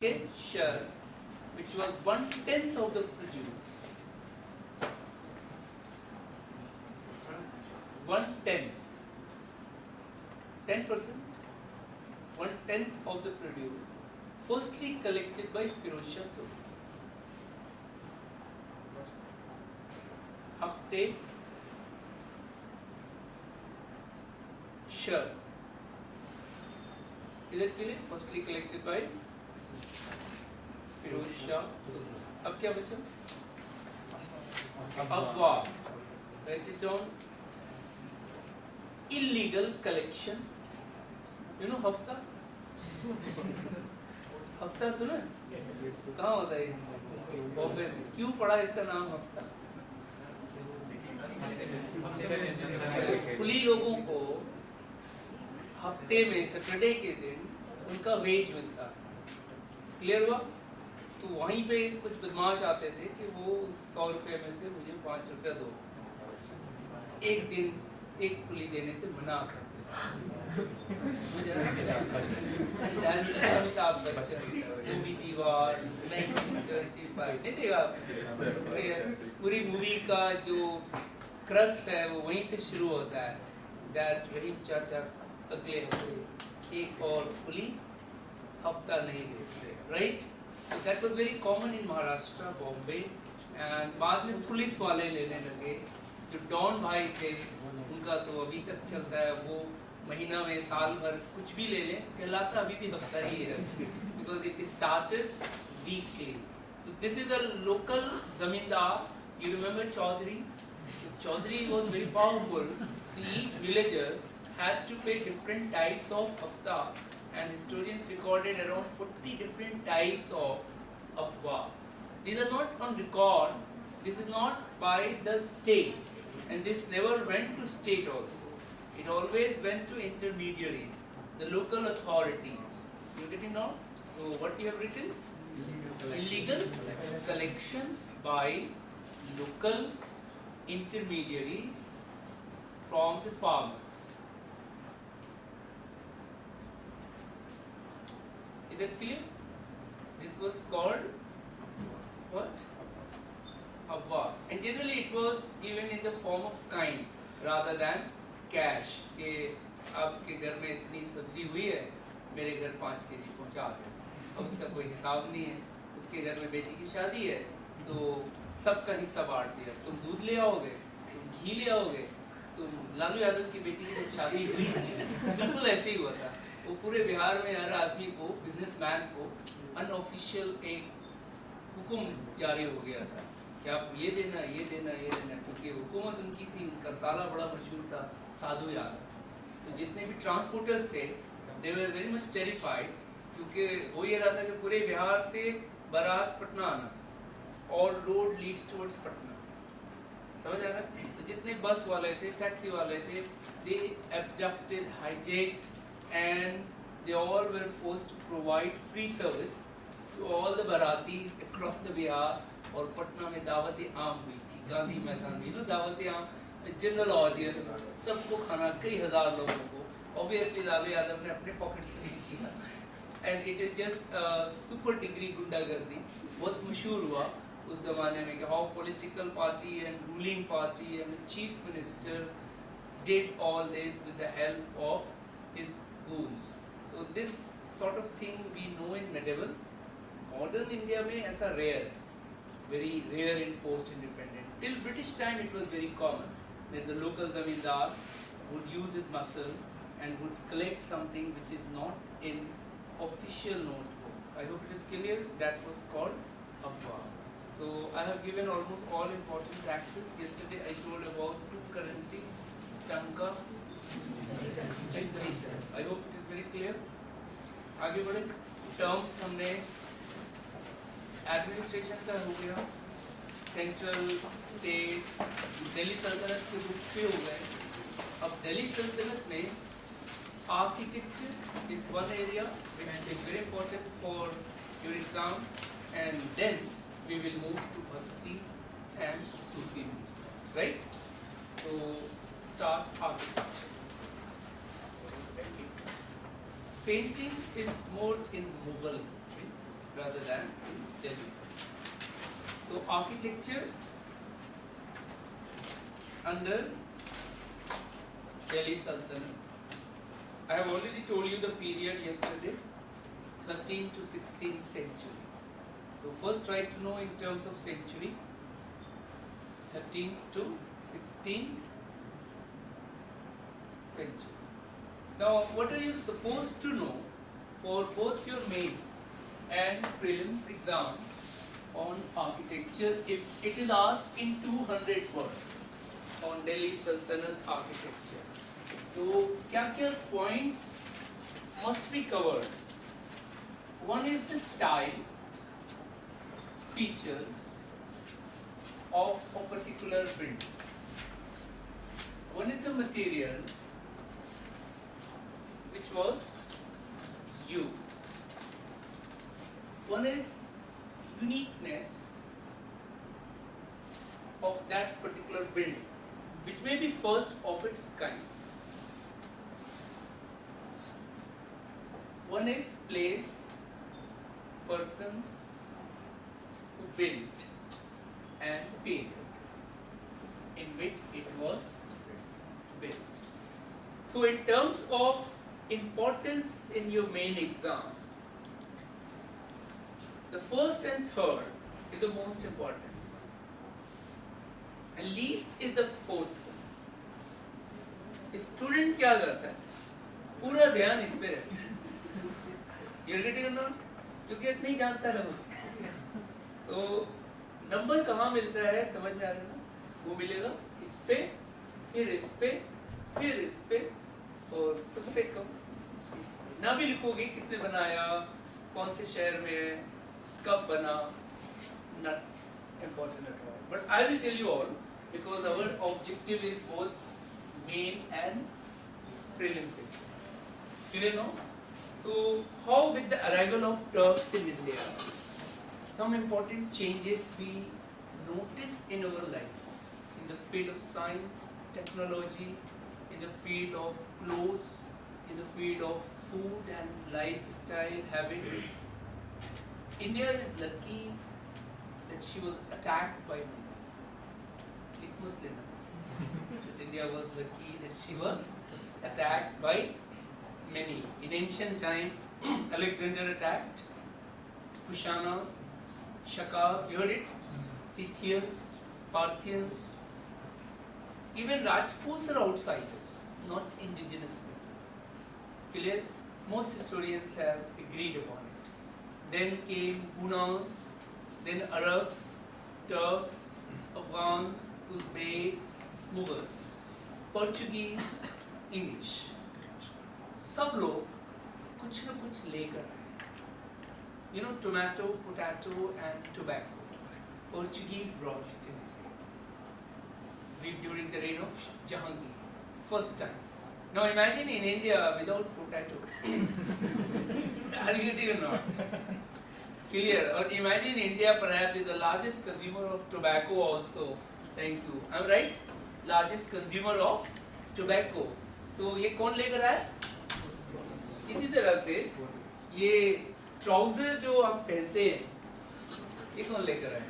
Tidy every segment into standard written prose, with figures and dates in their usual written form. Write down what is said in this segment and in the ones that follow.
share, which was 1/10 of the produce. 1/10, 10%, 1/10 of the produce, firstly collected by Firoz Shah Tughlaq. Hafte share. Is it clear? Firstly collected by Firoz Shah Tughlaq. अब क्या बचा? अफवाह. Write it down. Illegal collection. You know हफ्ता? हफ्ता सुना? कहाँ होता है? बॉम्बे में. क्यों पड़ा इसका नाम हफ्ता? कुली लोगों को हफ्ते में सैटरडे के दिन उनका वेज मिलता. क्लियर हुआ? तो वहीं पे कुछ बदमाश आते थे कि वो 100 रुपये में से मुझे 5 रुपया दो. एक दिन एक कुली देने से मना करते थे. अमिताभ बच्चन मूवी दीवार 1975 नहीं देखा? पूरी मूवी का जो क्रक्स है वो वहीं से शुरू होता है. दैट रहीम चाचा अगले हफ्ते एक और कुली हफ्ता नहीं देते. Right? So that was very common in Maharashtra, Bombay, and बाद में पुलिस वाले लेने लगे. जो डॉन भाई थे उनका तो अभी तक चलता है. वो महीना में साल भर कुछ भी ले लें कहलाता अभी भी हफ्ता ही है, because it started weekly. So this is a local zamindar. You remember Chaudhary? Chaudhary was very powerful. So each villagers had to pay different types of hafta. And historians recorded around 40 different types of afwa. These are not on record. This is not by the state, and this never went to state also. It always went to intermediaries, the local authorities. You getting now? So what you have written? Illegal collections by local intermediaries from the farmers. Is that clear? This was called what? Avwa. And generally it was given in the form of kind rather than cash. कि आपके घर में इतनी सब्जी हुई है, मेरे घर 5 kg पहुंचा दो. अब उसका कोई हिसाब नहीं है. उसके घर में बेटी की शादी है तो सबका हिस्सा बांट दिया. तुम दूध ले आओगे, तुम घी ले आओगे, तुम लालू यादव की बेटी की जब शादी हुई बिल्कुल ऐसे ही हुआ था. वो पूरे बिहार में हर आदमी को, बिजनेसमैन को अनऑफिशियल एक हुक्म जारी हो गया था कि आप ये देना, ये देना, ये देना. क्योंकि हुकूमत उनकी थी, उनका साला बड़ा मशहूर था, साधु यादव. तो जितने भी ट्रांसपोर्टर्स थे दे वर वेरी मच टेरिफाइड, क्योंकि हो ये रहा था कि पूरे बिहार से बारात पटना आना था. All road Leeds towards Patna. समझ आ रहा है? तो जितने बस वाले थे, टैक्सी वाले थे, दे abducted, hijacked, and they all were forced to provide free service to all the Baratis across the Bihar. और पटना में दावत आम हुई थी, गांधी मैदान में. दावत आम, जनरल ऑडियंस, सबको खाना, कई हजार लोगों को. ऑब्वियसली लालू यादव ने अपने पॉकेट से नहीं किया. And it is just super degree गुंडागर्दी. बहुत मशहूर हुआ उस जमाने में कि how political party and ruling party and chief ministers did all this with the help of his goons. So this sort of thing we know in medieval. Modern India में ऐसा rare, very rare in post-independent. Till British time it was very common that the local zamindar would use his muscle and would collect something which is not in official notebook. I hope it is clear. That was called afwa. So I have given almost all important taxes. Yesterday I told about 2 currencies, Tanka. I hope it is very clear. आगे बढ़े. Terms हमने administration का हो गया, central, state, Delhi सल्तनत के book पे हो गए. अब दिल्ली सल्तनत में architecture is one area which is very important for your exam, and then we will move to Bhakti and Sufi. Right? तो start architecture. Painting is more in Mughal history rather than in Delhi. So architecture under Delhi Sultanate. I have already told you the period yesterday, 13th to 16th century. So first try to know in terms of century, 13th to 16th century. Now what are you supposed to know for both your main and prelims exam on architecture if it is asked in 200 words on Delhi Sultanate architecture? So क्या points must be covered? One is the style, features of a particular building. One is the material which was used. One is uniqueness of that particular building, which may be first of its kind. One is place, persons who built, and period in which it was built. So in terms of importance in your main exam, the first and third is the most important, and least is the fourth one. Student क्या करता है? पूरा ध्यान इस पे रहता है. You're getting or not? क्योंकि नहीं जानता है वो. तो नंबर कहाँ मिलता है समझ में आ रहा है ना? वो मिलेगा इस पे, फिर इस पे, फिर इस पे, और सबसे कम इस पे. ना भी लिखोगे किसने बनाया, कौन से शहर में है, कब बना, not important at all. But I will tell you all because our objective is both main and prelims. Clear now? So how with the arrival of Turks in India, some important changes we notice in our life, in the field of science, technology, in the field of clothes, in the field of food and lifestyle habits. India is lucky that she was attacked by many. That India was lucky that she was attacked by many. In ancient time, Alexander attacked Kushanas, Shakas, you heard it? Scythians, Parthians. Even Rajputs are outsiders, not indigenous people. Clear? Most historians have agreed upon it. Then came Hunas, then Arabs, Turks, Afghans, Uzbeks, Mughals, Portuguese, English. सब लोग कुछ न कुछ लेकर आए. You know, tomato, potato, and tobacco. Portuguese brought it in Israel during the reign of Jahangir, first time. Now imagine in India without potato. Are you getting or not? Clear? Or imagine India perhaps is the largest consumer of tobacco also. Thank you. I'm right? Largest consumer of tobacco. So ये कौन लेकर आया? इसी तरह से ये trouser जो हम पहनते हैं, ये कौन लेकर आया?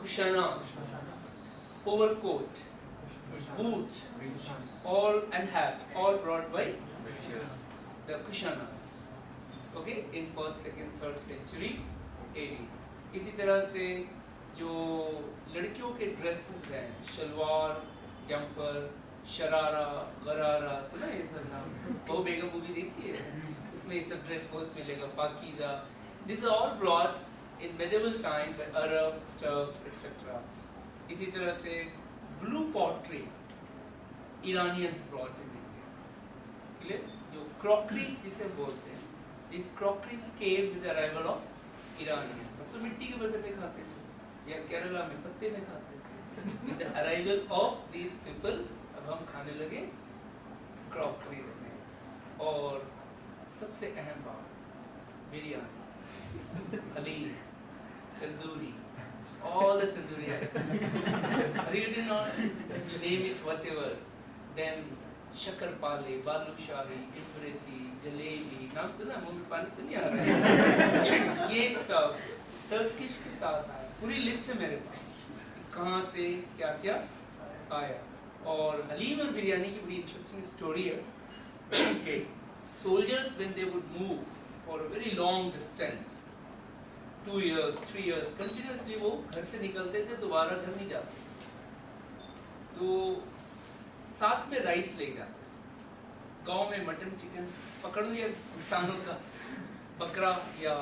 Kushana, overcoat, boot, all and hat, all brought by the Kushanas. Okay, in first, second, third century AD. इसी तरह से जो लड़कियों के ड्रेसेस हैं, शलवार, जंपर, शरारा, गरारा, सुना ये सब नाम? वो बेगम मूवी देखी है? उसमें ये सब ड्रेस बहुत मिलेगा, Pakeezah. This is all brought in medieval time by Arabs, Turks, etc. इसी तरह से blue pottery Iranians brought in India. Clear? जो crockeries जिसे बोलते हैं, these crockeries came with the arrival of Iranians. तो मिट्टी के बर्तन में खाते थे, या केरला में पत्ते में खाते थे. With the arrival of these people, अब हम खाने लगे crockeries में. और सबसे अहम बात, biryani, haleem, tandoori, all the tandoori items. Are you getting on? You name it, whatever. Then शक्करपाले, balushahi, Imarti, jalebi, नाम सुना, मुंह में पानी तो नहीं आ रहा है ये सब टर्किश के साथ आया। पूरी लिस्ट है मेरे पास कहाँ से क्या क्या आया। और हलीम और बिरयानी की बड़ी इंटरेस्टिंग स्टोरी है कि soldiers when they would move for a very long distance 2 years 3 years continuously वो घर से निकलते थे, दोबारा घर नहीं जाते, तो साथ में राइस ले जाते। गांव में मटन चिकन पकड़ लिया इंसानों का, बकरा या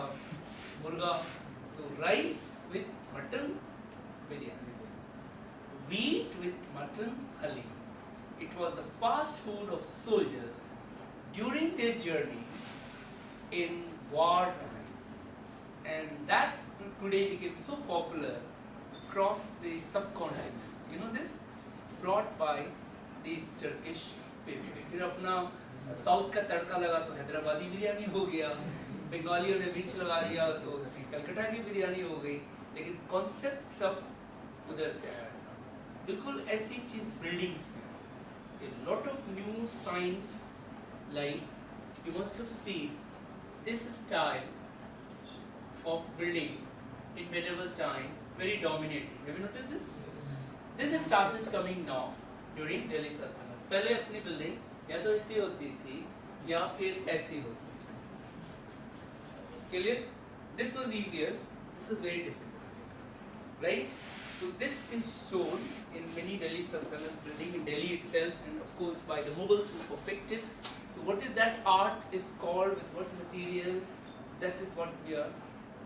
मुर्गा, तो rice with mutton biryani, wheat with mutton halim. It was the fast food of soldiers during their journey in war time, and that today became so popular across the subcontinent. You know this, brought by these Turkish people. फिर अपना south का तड़का लगा तो हैदराबादी बिरयानी हो गया, बंगालियों ने मिर्च लगा दिया तो उसकी कलकत्ता की बिरयानी हो गई, लेकिन कॉन्सेप्ट सब उधर से आया था। बिल्कुल ऐसी चीज बिल्डिंग्स में, a lot of new signs, like you must have seen this style of building in medieval time very dominating. Have you noticed this? This has started coming now during Delhi Sultanate. पहले अपनी building या तो ऐसी होती थी या फिर ऐसी होती थी। Clear? This was easier. This was very difficult, right? So this is shown in many Delhi Sultanate building in Delhi itself, and of course by the Mughals who perfected. So what is that art is called, with what material? That is what we are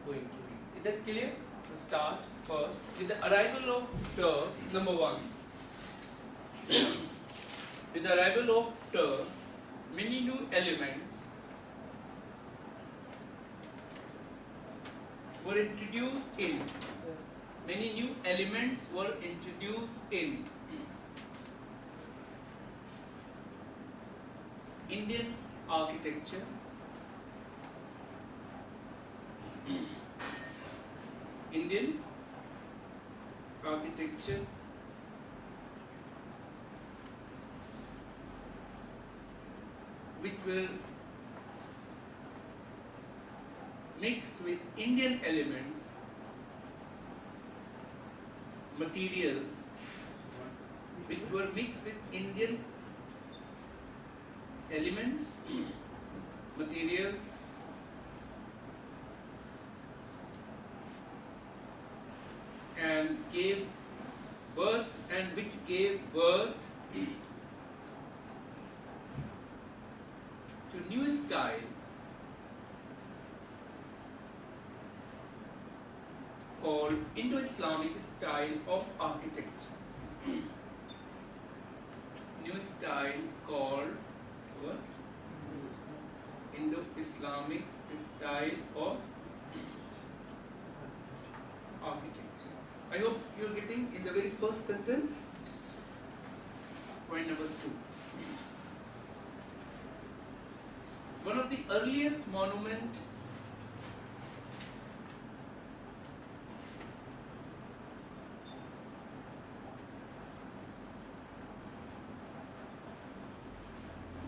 going to read. Is that clear? So start first with the arrival of Turks. Number one. With the arrival of Turks, many new elements were introduced in. Many new elements were introduced in Indian architecture, Indian architecture, which were mixed with Indian elements, materials, which were mixed with Indian elements, materials, and gave birth, and which gave birth to new style called Indo-Islamic style of architecture. New style called what? Indo-Islamic style of architecture. I hope you are getting in the very first sentence. Point number 2. One of the earliest monument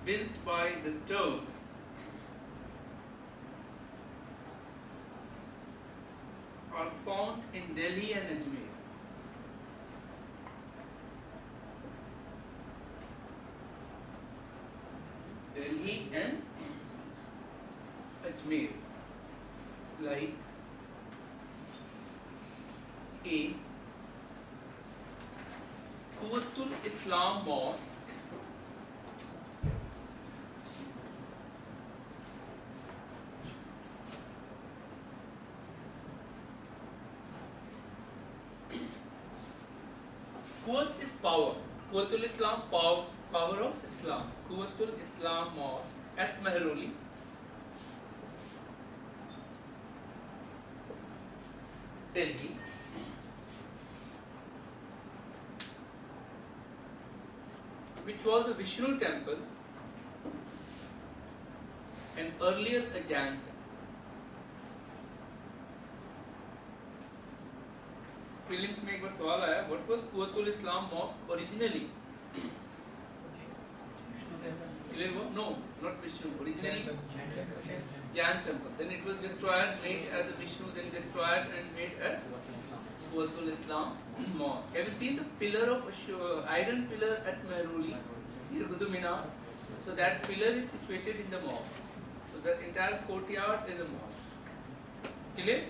built by the Turks are found in Delhi and Ajmer. Delhi and Ajmer, like A. Quwwatul Islam Mosque, Quwwat is power. Quwwatul Islam, power of Islam. Quwwatul Islam Mosque at Mehroli, Delhi. Which was a Vishnu temple and earlier a Jain temple. Prelims में एक बार सवाल आया, what was Quwwatul Islam mosque originally? Clear? No, not Vishnu. Originally Jain temple. Then it was destroyed, made as a Vishnu, then destroyed and made as Quwwatul Islam mosque. Have you seen the pillar of iron pillar at Mehruli, near Qutub Minar? So that pillar is situated in the mosque. So the entire courtyard is a mosque. Clear?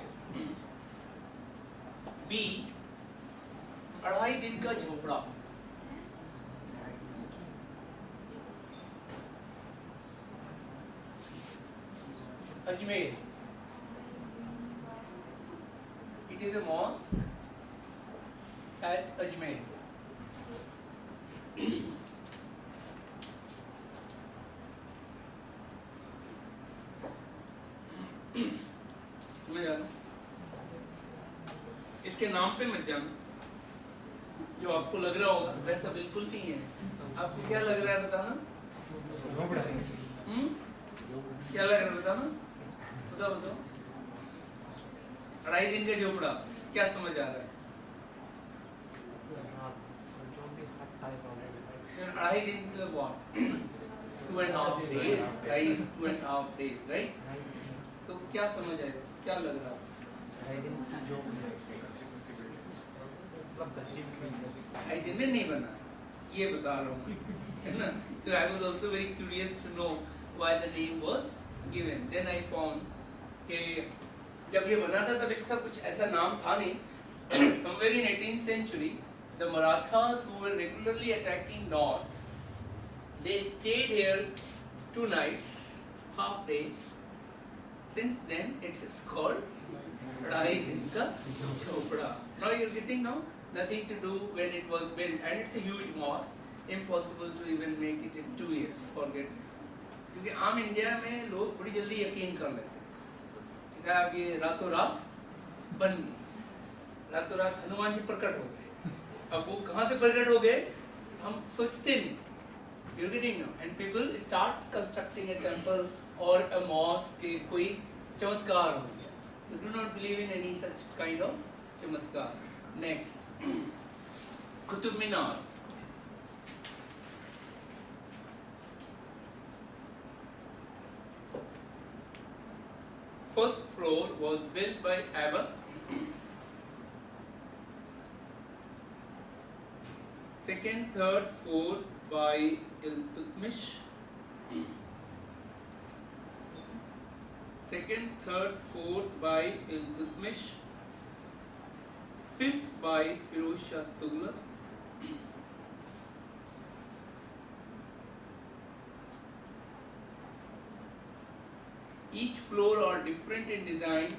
B. 2.5 दिन का झोपड़ा. Ajmer. It is a mosque at Ajmer. इसके नाम पे मत जाना. जो आपको लग रहा होगा वैसा बिल्कुल नहीं है. आपको क्या लग रहा है बताना? क्या लग रहा है बताना? बताओ बताओ. 2.5 दिन का झोपड़ा क्या समझ आ रहा है? 2.5 दिन मतलब what? 2.5 days, right? 2.5 days, right? तो क्या समझ आया? क्या लग रहा है? 2.5 दिन में नहीं बना, ये बता रहा हूँ, है ना? So I was also very curious to know why the name was given. Then I found कि जब ये बना था तब इसका कुछ ऐसा नाम था नहीं. Somewhere in 18th century, the Marathas who were regularly attacking north, they stayed here 2 nights, half day. Since then, it is called 2.5 दिन का झोपड़ा. Now you're getting now nothing to do when it was built, and it's a huge mosque. Impossible to even make it in 2 years. Forget. क्योंकि आम India में लोग बड़ी जल्दी यकीन कर लेते हैं कि साहब ये रातों रात बन गई, रातों रात हनुमान जी प्रकट हो गए. अब वो कहाँ से प्रकट हो गए हम सोचते नहीं. You're getting now, and people start constructing a temple or a mosque के कोई चमत्कार हो गया. They do not believe in any such kind of चमत्कार. Next, Qutub Minar. First floor was built by Abbot. Second, third, fourth by Iltutmish. Second, third, fourth by Iltutmish. Fifth by Firoz Shah Tughlaq. Each floor are different in design.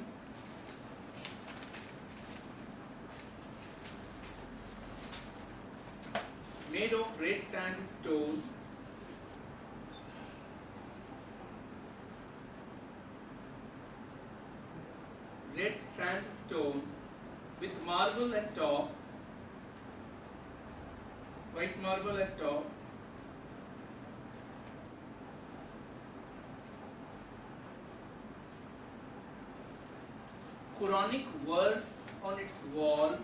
Made of red sandstone. Red sandstone with marble at top. White marble at top. Quranic verse on its wall.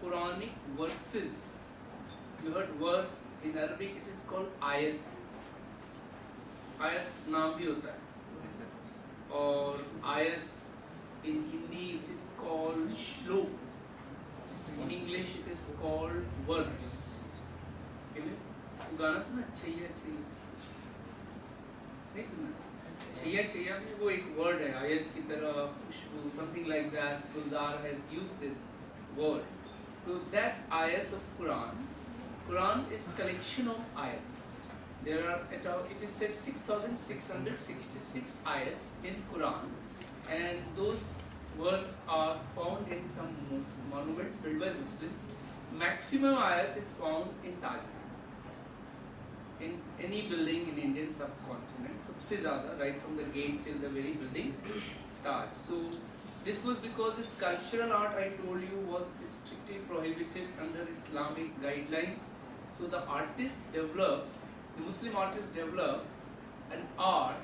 Quranic verses. You heard verse in Arabic, it is called ayat. Ayat नाम भी होता है. और ayat in Hindi it is called shlok. In English it is called verse. तो गाना सुना छैया छैया? नहीं सुना? छैया छैया में वो एक वर्ड है आयत की तरह, खुशबू, something like that. Gulzar has used this word. So that ayat of Quran is collection of ayats. There are it is said 6,666 ayats in Quran, and those words are found in some monuments built by Muslims. Maximum ayat is found in Taj Mahal. In any building in Indian subcontinent, सबसे ज़्यादा, right from the gate till the very building, Taj. So this was because this cultural art I told you was strictly prohibited under Islamic guidelines. So the Muslim artists developed an art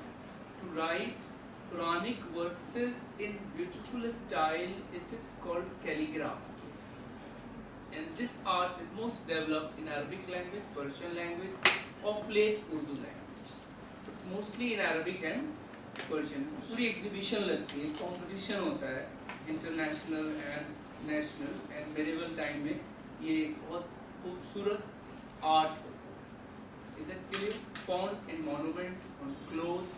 to write Quranic verses in beautiful style. It is called calligraph. And this art is most developed in Arabic language, Persian language, of late Urdu language, mostly in Arabic and Persian. पूरी exhibition लगती है, competition होता है international and national, and medieval time में ये बहुत खूबसूरत art होता है. इधर के लिए found in monuments, on clothes,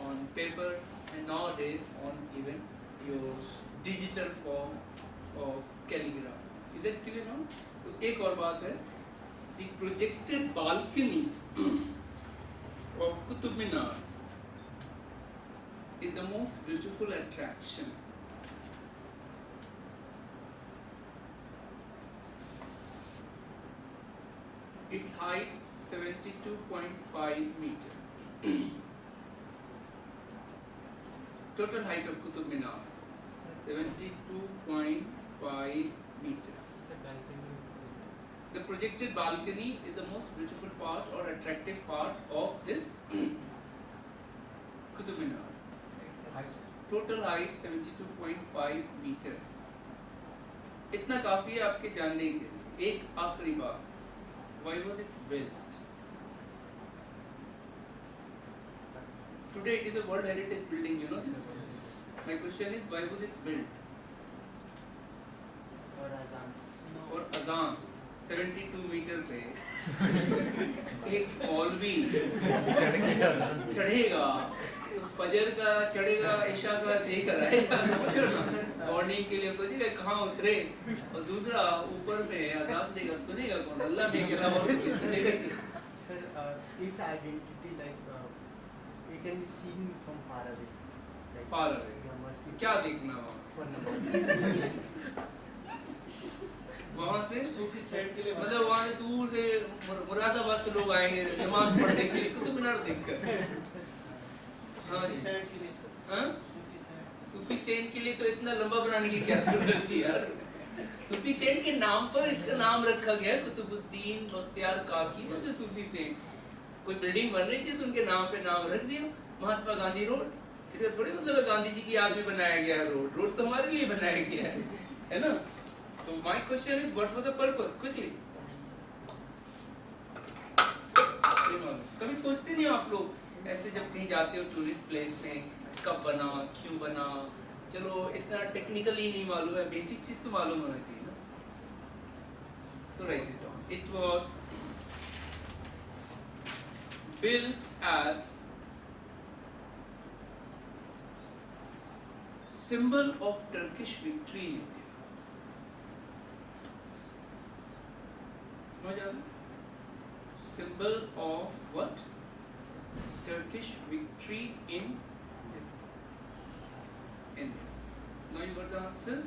on paper, and nowadays on even your digital form of calligraphy. इधर के लिए ना, तो एक और बात है, the projected balcony of Qutub Minar is the most beautiful attraction. Its height 72.5 meters. Total height of Qutub Minar 72.5 meters. The projected balcony is the most beautiful part or attractive part of this Qutub Minar. Total height 72.5 meter. इतना काफी है आपके जानने के लिए. एक आखिरी बात, why was it built? Today it is a World Heritage Building, you know this? My question is, why was it built? For Azan. 72 metre पे एक मौलवी चढ़ेगा, तो फजर का चढ़ेगा, इशा का देकर आएगा, मॉर्निंग के लिए सोचेगा कहाँ उतरे, और दूसरा ऊपर में अजान देगा, सुनेगा कौन? अल्लाह में के अलावा और कोई सुनेगा? Sir, its identity, like it can be seen from far away. Like, Far away. क्या देखना वहाँ? वहाँ से मतलब वहाँ से दूर से मुरादाबाद से लोग आएंगे नमाज पढ़ने के लिए कुतुब मीनार देखकर. हाँ जी. हाँ? सूफी सेन के लिए तो इतना लंबा बनाने की क्या जरूरत थी यार? सूफी सेन के नाम पर इसका नाम रखा गया कुतुबुद्दीन बख्तियार काकी, वैसे सूफी सेन. कोई बिल्डिंग बन रही थी तो उनके नाम पे नाम रख दिया, महात्मा गांधी रोड. इसका थोड़ी मतलब है गांधी जी की याद में बनाया गया रोड. रोड तो हमारे लिए बनाया गया है ना? So my question is, what was the purpose? Quickly. कभी सोचते नहीं आप लोग ऐसे जब कहीं जाते हो टूरिस्ट प्लेस में, कब बना, क्यों बना? चलो इतना टेक्निकली नहीं मालूम है, बेसिक चीज तो मालूम होना चाहिए ना. So write it down. It was built as symbol of Turkish victory in India. Symbol of what? Turkish victory in India. Now you got the answer.